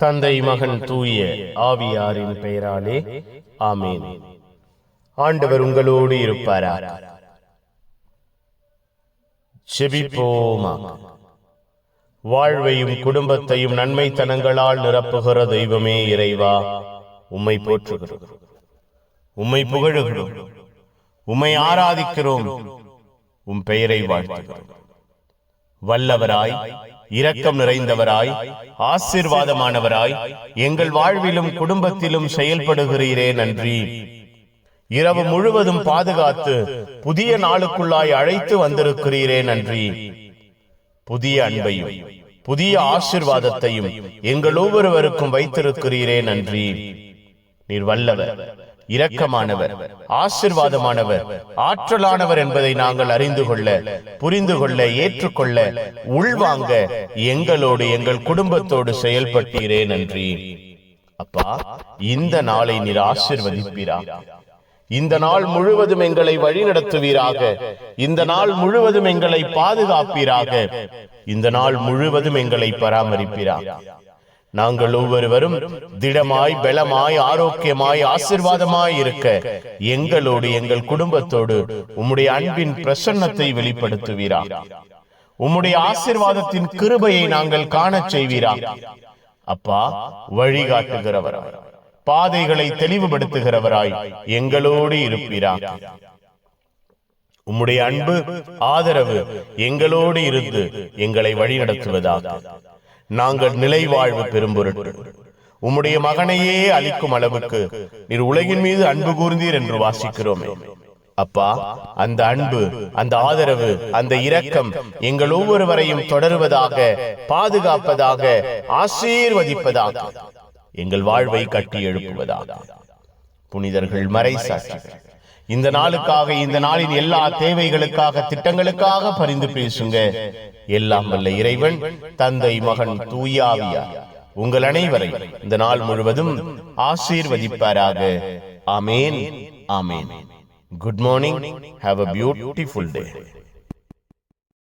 தந்தை மகன் தூய ஆவியாரின் பெயராலே ஆமேன். ஆண்டவர் உங்களோடு இருப்பாராக. செபிப்போமாக. வாழ்வையும் குடும்பத்தையும் நன்மைத்தனங்களால் நிரப்புகிற தெய்வமே இறைவா, உம்மை போற்றுகிறோம், உம்மை புகழுகிறோம், உம்மை ஆராதிக்கிறோம், உம் பெயரை வாழ்த்துகிறோம். வல்லவராய், இரக்கம் நிறைந்தவராய், ஆசீர்வாதமானவராய் எங்கள் வாழ்விலும் குடும்பத்திலும் செயல்படுகிறீரே நன்றி. இரவு முழுவதும் பாதுகாத்து புதிய நாளுக்குள்ளாய் அழைத்து வந்திருக்கிறீரே நன்றி. புதிய அன்பையும் புதிய ஆசீர்வாதத்தையும் எங்கள் ஒவ்வொருவருக்கும் வைத்திருக்கிறீரே நன்றி. நீர் வல்லவர், இரக்கமானவர், ஆசீர்வாதமானவர், ஆற்றலானவர் என்பதை நாங்கள் அறிந்து கொள்ள, புரிந்து கொள்ள, ஏற்றுக்கொள்ள, உள்வாங்க எங்களோடு எங்கள் குடும்பத்தோடு செயல்பட்டீரே நன்றி. அப்பா, இந்த நாளை நீர் ஆசீர்வதிப்பீராக. இந்த நாள் முழுவதும் எங்களை வழிநடத்துவீராக. இந்த நாள் முழுவதும் எங்களை பாதுகாப்பீராக. இந்த நாள் முழுவதும் எங்களை பராமரிப்பீராக. நாங்கள் ஒவ்வொருவரும் திடமாய், பலமாய், ஆரோக்கியமாய், ஆசீர்வாதமாய் இருக்க எங்களோடு எங்கள் குடும்பத்தோடு உம்முடைய அன்பின் பிரசன்னத்தை வெளிப்படுத்துவீரா. உம்முடைய ஆசீர்வாதத்தின் கிருபையை நாங்கள் காணச் செய்வீரா. அப்பா, வழிகாட்டுகிறவராய், பாதைகளை தெளிவுபடுத்துகிறவராய் எங்களோடு இருப்பீரா. உம்முடைய அன்பு, ஆதரவு எங்களோடு இருந்து எங்களை வழிநடத்துவதாக. நாங்கள் நிலை வாழ்வு பெறும் பொருட்டு உம்முடைய மகனையே அளிக்கும் அளவுக்கு நீர் உலகின் மீது அன்பு கூர்ந்தீர் என்று வாசிக்கிறோமே. அப்பா, அந்த அன்பு, அந்த ஆதரவு, அந்த இரக்கம் எங்கள் ஒவ்வொருவரையும் தொடருவதாக, பாதுகாப்பதாக, ஆசீர்வதிப்பதாக, எங்கள் வாழ்வை கட்டி எழுப்புவதாக. புனிதர்கள், மறைசாட்சிகள், இந்த நாளுக்காக, இந்த நாளின் எல்லா தேவைகளுக்காக, திட்டங்களுக்காக பரிந்து பேசுங்க. எல்லாம் வல்ல இறைவன், தந்தை, மகன், தூய ஆவியார் உங்கள் அனைவரை இந்த நாள் முழுவதும் ஆசீர்வதிப்பாராக. Amen, amen. Good morning. Have a beautiful day.